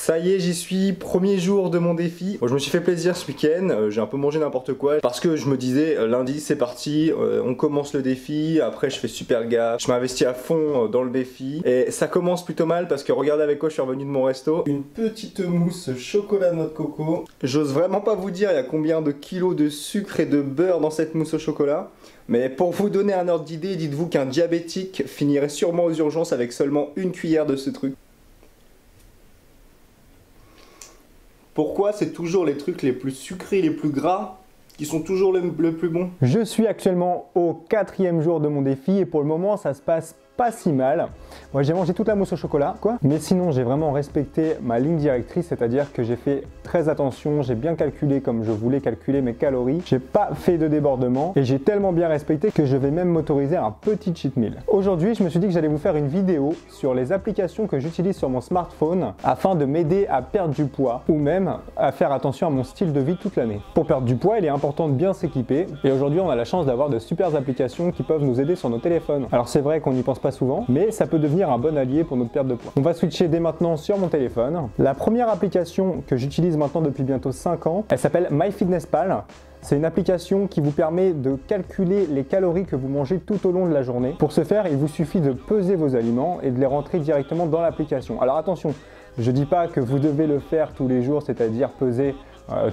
Ça y est, j'y suis, premier jour de mon défi. Bon, je me suis fait plaisir ce week-end, j'ai un peu mangé n'importe quoi parce que je me disais lundi c'est parti, on commence le défi, après je fais super gaffe, je m'investis à fond dans le défi et ça commence plutôt mal parce que regardez avec quoi je suis revenu de mon resto. Une petite mousse chocolat noix de coco. J'ose vraiment pas vous dire il y a combien de kilos de sucre et de beurre dans cette mousse au chocolat. Mais pour vous donner un ordre d'idée, dites-vous qu'un diabétique finirait sûrement aux urgences avec seulement une cuillère de ce truc. Pourquoi c'est toujours les trucs les plus sucrés, les plus gras qui sont toujours le plus bons? Je suis actuellement au 4e jour de mon défi et pour le moment ça se passe pas si mal. Moi j'ai mangé toute la mousse au chocolat, mais sinon j'ai vraiment respecté ma ligne directrice, c'est-à-dire que j'ai fait très attention, j'ai bien calculé comme je voulais calculer mes calories, j'ai pas fait de débordement et j'ai tellement bien respecté que je vais même m'autoriser un petit cheat meal. Aujourd'hui je me suis dit que j'allais vous faire une vidéo sur les applications que j'utilise sur mon smartphone afin de m'aider à perdre du poids ou même à faire attention à mon style de vie toute l'année. Pour perdre du poids il est important de bien s'équiper et aujourd'hui on a la chance d'avoir de super applications qui peuvent nous aider sur nos téléphones. Alors c'est vrai qu'on n'y pense pas souvent, mais ça peut devenir un bon allié pour notre perte de poids. On va switcher dès maintenant sur mon téléphone. La première application que j'utilise maintenant depuis bientôt 5 ans, elle s'appelle MyFitnessPal. C'est une application qui vous permet de calculer les calories que vous mangez tout au long de la journée. Pour ce faire, il vous suffit de peser vos aliments et de les rentrer directement dans l'application. Alors attention, je ne dis pas que vous devez le faire tous les jours, c'est-à-dire peser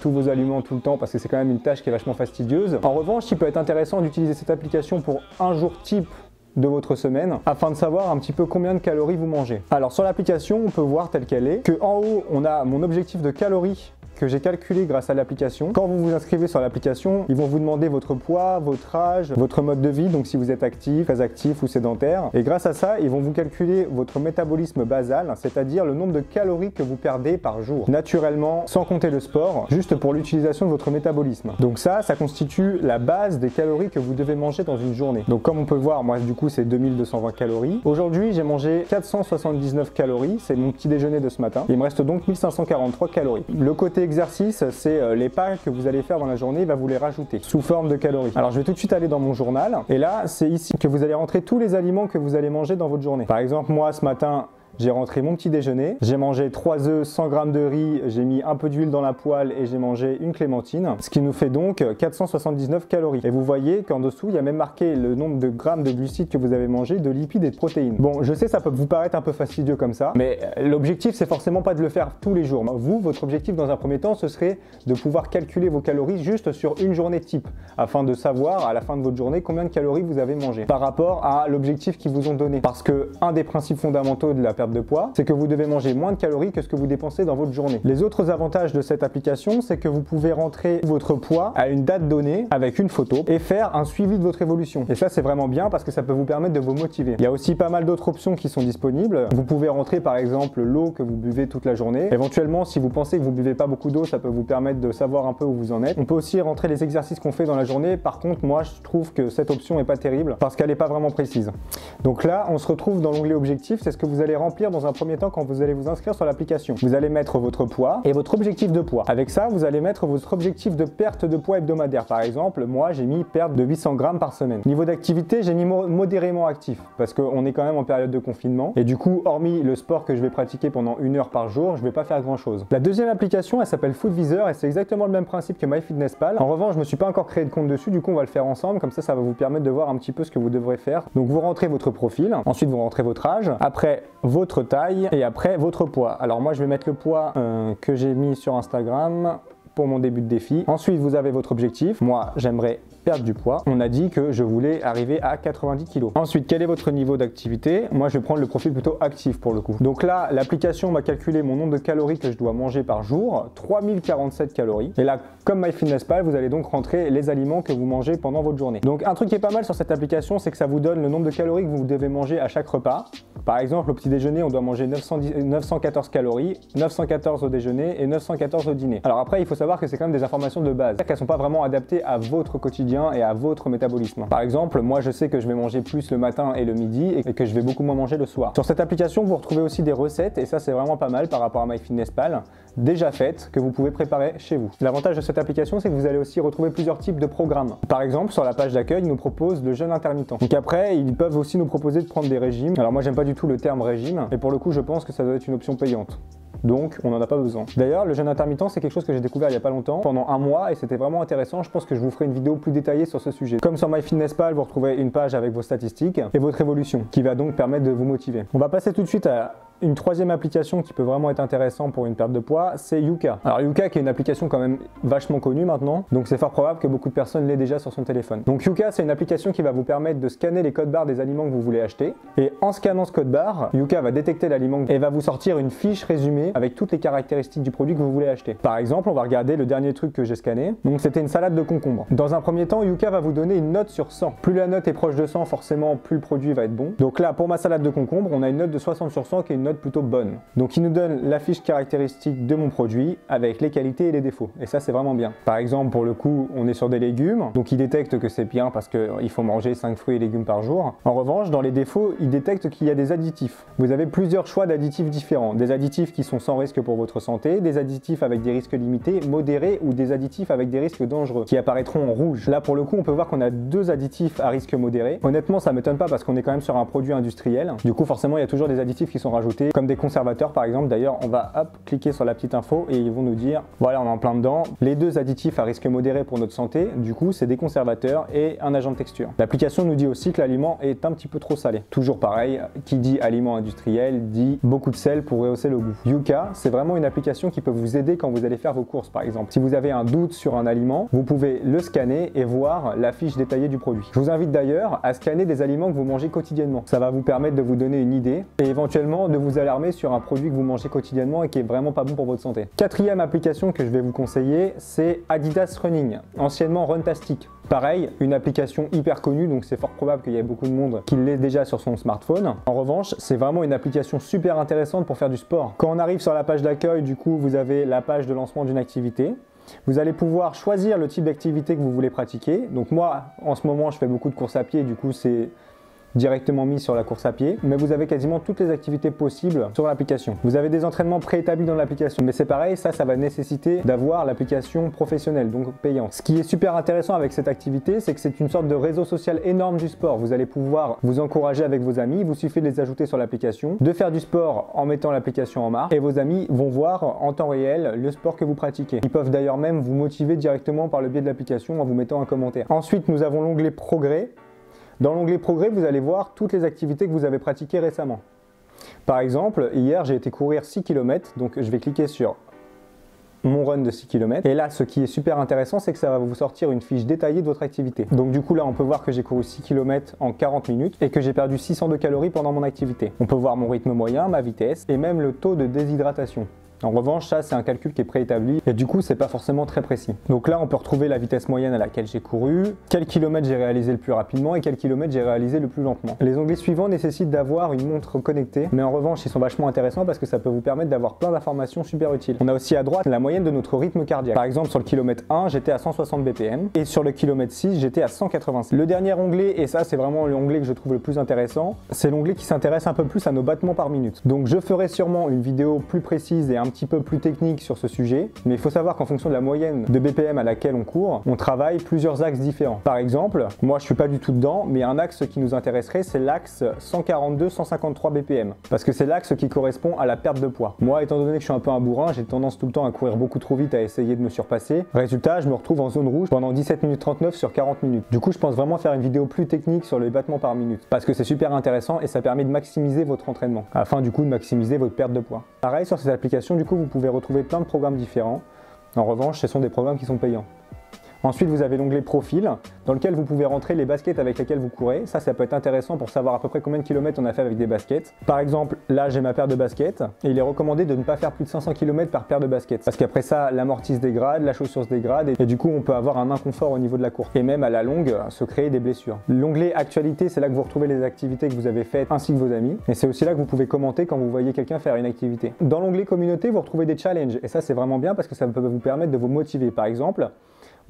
tous vos aliments tout le temps parce que c'est quand même une tâche qui est vachement fastidieuse. En revanche, il peut être intéressant d'utiliser cette application pour un jour type de votre semaine afin de savoir un petit peu combien de calories vous mangez. Alors sur l'application, on peut voir telle qu'elle est, que en haut, on a mon objectif de calories que j'ai calculé grâce à l'application. Quand vous vous inscrivez sur l'application, ils vont vous demander votre poids, votre âge, votre mode de vie, donc si vous êtes actif, très actif ou sédentaire. Et grâce à ça, ils vont vous calculer votre métabolisme basal, c'est-à-dire le nombre de calories que vous perdez par jour. Naturellement, sans compter le sport, juste pour l'utilisation de votre métabolisme. Donc ça constitue la base des calories que vous devez manger dans une journée. Donc comme on peut voir, moi du coup c'est 2220 calories. Aujourd'hui, j'ai mangé 479 calories, c'est mon petit déjeuner de ce matin. Il me reste donc 1543 calories. Le côté exercice, c'est les pas que vous allez faire dans la journée, il va vous les rajouter sous forme de calories. Alors je vais tout de suite aller dans mon journal et là c'est ici que vous allez rentrer tous les aliments que vous allez manger dans votre journée. Par exemple moi ce matin j'ai rentré mon petit déjeuner, j'ai mangé 3 œufs, 100 g de riz, j'ai mis un peu d'huile dans la poêle et j'ai mangé une clémentine, ce qui nous fait donc 479 calories. Et vous voyez qu'en dessous, il y a même marqué le nombre de grammes de glucides que vous avez mangé, de lipides et de protéines. Bon, je sais, ça peut vous paraître un peu fastidieux comme ça, mais l'objectif, c'est forcément pas de le faire tous les jours. Vous, votre objectif dans un premier temps, ce serait de pouvoir calculer vos calories juste sur une journée type, afin de savoir à la fin de votre journée combien de calories vous avez mangé par rapport à l'objectif qu'ils vous ont donné. Parce que un des principes fondamentaux de la perte de poids, c'est que vous devez manger moins de calories que ce que vous dépensez dans votre journée. Les autres avantages de cette application, c'est que vous pouvez rentrer votre poids à une date donnée avec une photo et faire un suivi de votre évolution. Et ça, c'est vraiment bien parce que ça peut vous permettre de vous motiver. Il y a aussi pas mal d'autres options qui sont disponibles. Vous pouvez rentrer par exemple l'eau que vous buvez toute la journée. Éventuellement, si vous pensez que vous buvez pas beaucoup d'eau, ça peut vous permettre de savoir un peu où vous en êtes. On peut aussi rentrer les exercices qu'on fait dans la journée. Par contre, moi, je trouve que cette option est pas terrible parce qu'elle n'est pas vraiment précise. Donc là, on se retrouve dans l'onglet objectif. C'est ce que vous allez remplir dans un premier temps quand vous allez vous inscrire sur l'application. Vous allez mettre votre poids et votre objectif de poids. Avec ça, vous allez mettre votre objectif de perte de poids hebdomadaire. Par exemple, moi, j'ai mis perte de 800 grammes par semaine. Niveau d'activité, j'ai mis modérément actif parce qu'on est quand même en période de confinement et du coup, hormis le sport que je vais pratiquer pendant 1 heure par jour, je vais pas faire grand chose. La deuxième application, elle s'appelle Foodvisor et c'est exactement le même principe que MyFitnessPal. En revanche, je me suis pas encore créé de compte dessus, du coup, on va le faire ensemble. Comme ça va vous permettre de voir un petit peu ce que vous devrez faire. Donc, vous rentrez votre profil, ensuite vous rentrez votre âge, après votre taille et après votre poids. Alors moi je vais mettre le poids que j'ai mis sur Instagram pour mon début de défi. Ensuite vous avez votre objectif. Moi j'aimerais perdre du poids. On a dit que je voulais arriver à 90 kg. Ensuite, quel est votre niveau d'activité? Moi je vais prendre le profil plutôt actif pour le coup. Donc là l'application m'a calculé mon nombre de calories que je dois manger par jour, 3047 calories. Et là comme MyFitnessPal, vous allez donc rentrer les aliments que vous mangez pendant votre journée. Donc un truc qui est pas mal sur cette application, c'est que ça vous donne le nombre de calories que vous devez manger à chaque repas. Par exemple, au petit déjeuner, on doit manger 914 calories, 914 au déjeuner et 914 au dîner. Alors après, il faut savoir que c'est quand même des informations de base, qu'elles sont pas vraiment adaptées à votre quotidien et à votre métabolisme. Par exemple, moi je sais que je vais manger plus le matin et le midi et que je vais beaucoup moins manger le soir. Sur cette application, vous retrouvez aussi des recettes et ça c'est vraiment pas mal par rapport à MyFitnessPal, déjà faites, que vous pouvez préparer chez vous. L'avantage de cette application, c'est que vous allez aussi retrouver plusieurs types de programmes. Par exemple, sur la page d'accueil, ils nous proposent le jeûne intermittent. Donc après, ils peuvent aussi nous proposer de prendre des régimes. Alors moi j'aime pas du tout le terme régime et pour le coup je pense que ça doit être une option payante. donc on n'en a pas besoin. D'ailleurs, le jeûne intermittent, c'est quelque chose que j'ai découvert il n'y a pas longtemps, pendant un mois, et c'était vraiment intéressant. Je pense que je vous ferai une vidéo plus détaillée sur ce sujet. Comme sur MyFitnessPal, vous retrouvez une page avec vos statistiques et votre évolution, qui va donc permettre de vous motiver. On va passer tout de suite à une troisième application qui peut vraiment être intéressante pour une perte de poids, c'est Yuka. Alors Yuka qui est une application quand même vachement connue maintenant, donc c'est fort probable que beaucoup de personnes l'aient déjà sur son téléphone. Donc Yuka, c'est une application qui va vous permettre de scanner les codes barres des aliments que vous voulez acheter, et en scannant ce code barre, Yuka va détecter l'aliment et va vous sortir une fiche résumée avec toutes les caractéristiques du produit que vous voulez acheter. Par exemple, on va regarder le dernier truc que j'ai scanné, donc c'était une salade de concombre. Dans un premier temps, Yuka va vous donner une note sur 100. Plus la note est proche de 100, forcément plus le produit va être bon. Donc là, pour ma salade de concombre, on a une note de 60 sur 100 qui est une note plutôt bonne. Donc il nous donne la fiche caractéristique de mon produit avec les qualités et les défauts. Et ça, c'est vraiment bien. Par exemple, pour le coup, on est sur des légumes, donc il détecte que c'est bien parce qu'il faut manger 5 fruits et légumes par jour. En revanche, dans les défauts, il détecte qu'il y a des additifs. Vous avez plusieurs choix d'additifs différents. Des additifs qui sont sans risque pour votre santé, des additifs avec des risques limités, modérés, ou des additifs avec des risques dangereux, qui apparaîtront en rouge. Là, pour le coup, on peut voir qu'on a 2 additifs à risque modéré. Honnêtement, ça m'étonne pas parce qu'on est quand même sur un produit industriel. Du coup, forcément, il y a toujours des additifs qui sont rajoutés, comme des conservateurs par exemple. D'ailleurs, on va cliquer sur la petite info et ils vont nous dire, voilà, on est en plein dedans. Les 2 additifs à risque modéré pour notre santé, du coup, c'est des conservateurs et un agent de texture. L'application nous dit aussi que l'aliment est un petit peu trop salé. Toujours pareil, qui dit aliment industriel dit beaucoup de sel pour rehausser le goût. Yuka, c'est vraiment une application qui peut vous aider quand vous allez faire vos courses par exemple. Si vous avez un doute sur un aliment, vous pouvez le scanner et voir la fiche détaillée du produit. Je vous invite d'ailleurs à scanner des aliments que vous mangez quotidiennement. Ça va vous permettre de vous donner une idée et éventuellement de vous alarmer sur un produit que vous mangez quotidiennement et qui est vraiment pas bon pour votre santé. Quatrième application que je vais vous conseiller, c'est Adidas Running, anciennement Runtastic. Pareil, une application hyper connue, donc c'est fort probable qu'il y ait beaucoup de monde qui l'ait déjà sur son smartphone. En revanche, c'est vraiment une application super intéressante pour faire du sport. Quand on arrive sur la page d'accueil, du coup, vous avez la page de lancement d'une activité. Vous allez pouvoir choisir le type d'activité que vous voulez pratiquer. Donc moi, en ce moment, je fais beaucoup de courses à pied, du coup, c'est directement mis sur la course à pied, mais vous avez quasiment toutes les activités possibles sur l'application. Vous avez des entraînements préétablis dans l'application, mais c'est pareil, ça va nécessiter d'avoir l'application professionnelle, donc payante. Ce qui est super intéressant avec cette activité, c'est que c'est une sorte de réseau social énorme du sport. Vous allez pouvoir vous encourager avec vos amis, il vous suffit de les ajouter sur l'application, de faire du sport en mettant l'application en marche, et vos amis vont voir en temps réel le sport que vous pratiquez. Ils peuvent d'ailleurs même vous motiver directement par le biais de l'application en vous mettant un commentaire. Ensuite, nous avons l'onglet Progrès. Dans l'onglet Progrès, vous allez voir toutes les activités que vous avez pratiquées récemment. Par exemple, hier, j'ai été courir 6 km, donc je vais cliquer sur mon run de 6 km. Et là, ce qui est super intéressant, c'est que ça va vous sortir une fiche détaillée de votre activité. Donc du coup, là, on peut voir que j'ai couru 6 km en 40 minutes et que j'ai perdu 602 calories pendant mon activité. On peut voir mon rythme moyen, ma vitesse et même le taux de déshydratation. En revanche, ça c'est un calcul qui est préétabli et du coup c'est pas forcément très précis. Donc là on peut retrouver la vitesse moyenne à laquelle j'ai couru, quel kilomètre j'ai réalisé le plus rapidement et quel kilomètre j'ai réalisé le plus lentement. Les onglets suivants nécessitent d'avoir une montre connectée, mais en revanche ils sont vachement intéressants parce que ça peut vous permettre d'avoir plein d'informations super utiles. On a aussi à droite la moyenne de notre rythme cardiaque. Par exemple sur le kilomètre 1 j'étais à 160 BPM et sur le kilomètre 6 j'étais à 185. Le dernier onglet, et ça c'est vraiment l'onglet que je trouve le plus intéressant, c'est l'onglet qui s'intéresse un peu plus à nos battements par minute. Donc je ferai sûrement une vidéo plus précise et un petit peu plus technique sur ce sujet, mais il faut savoir qu'en fonction de la moyenne de BPM à laquelle on court, on travaille plusieurs axes différents. Par exemple, moi je suis pas du tout dedans, mais un axe qui nous intéresserait, c'est l'axe 142-153 BPM, parce que c'est l'axe qui correspond à la perte de poids. Moi, étant donné que je suis un peu un bourrin, j'ai tendance tout le temps à courir beaucoup trop vite, à essayer de me surpasser. Résultat, je me retrouve en zone rouge pendant 17 minutes 39 sur 40 minutes. Du coup, je pense vraiment faire une vidéo plus technique sur les battements par minute, parce que c'est super intéressant et ça permet de maximiser votre entraînement, afin du coup de maximiser votre perte de poids. Pareil, sur cette application, du coup, vous pouvez retrouver plein de programmes différents. En revanche, ce sont des programmes qui sont payants. Ensuite, vous avez l'onglet Profil, dans lequel vous pouvez rentrer les baskets avec lesquelles vous courez. Ça peut être intéressant pour savoir à peu près combien de kilomètres on a fait avec des baskets. Par exemple, là, j'ai ma paire de baskets et il est recommandé de ne pas faire plus de 500 km par paire de baskets. Parce qu'après ça, l'amorti se dégrade, la chaussure se dégrade et du coup, on peut avoir un inconfort au niveau de la course. Et même à la longue, se créer des blessures. L'onglet Actualité, c'est là que vous retrouvez les activités que vous avez faites ainsi que vos amis. Et c'est aussi là que vous pouvez commenter quand vous voyez quelqu'un faire une activité. Dans l'onglet Communauté, vous retrouvez des challenges. Et ça, c'est vraiment bien parce que ça peut vous permettre de vous motiver. Par exemple,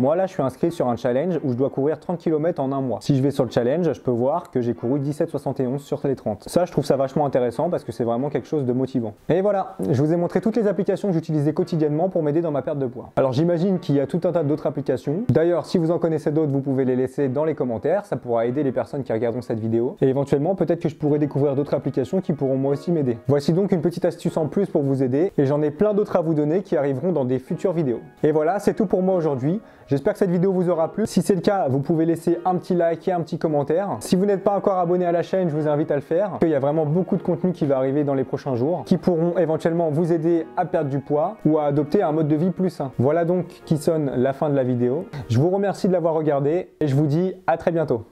Moi là je suis inscrit sur un challenge où je dois courir 30 km en un mois. Si je vais sur le challenge, je peux voir que j'ai couru 17,71 sur les 30. Ça je trouve ça vachement intéressant parce que c'est vraiment quelque chose de motivant. Et voilà, je vous ai montré toutes les applications que j'utilisais quotidiennement pour m'aider dans ma perte de poids. Alors j'imagine qu'il y a tout un tas d'autres applications. D'ailleurs si vous en connaissez d'autres, vous pouvez les laisser dans les commentaires, ça pourra aider les personnes qui regarderont cette vidéo. Et éventuellement peut-être que je pourrai découvrir d'autres applications qui pourront moi aussi m'aider. Voici donc une petite astuce en plus pour vous aider et j'en ai plein d'autres à vous donner qui arriveront dans des futures vidéos. Et voilà, c'est tout pour moi aujourd'hui. J'espère que cette vidéo vous aura plu. Si c'est le cas, vous pouvez laisser un petit like et un petit commentaire. Si vous n'êtes pas encore abonné à la chaîne, je vous invite à le faire. Il y a vraiment beaucoup de contenu qui va arriver dans les prochains jours, qui pourront éventuellement vous aider à perdre du poids ou à adopter un mode de vie plus sain. Voilà donc qui sonne la fin de la vidéo. Je vous remercie de l'avoir regardé et je vous dis à très bientôt.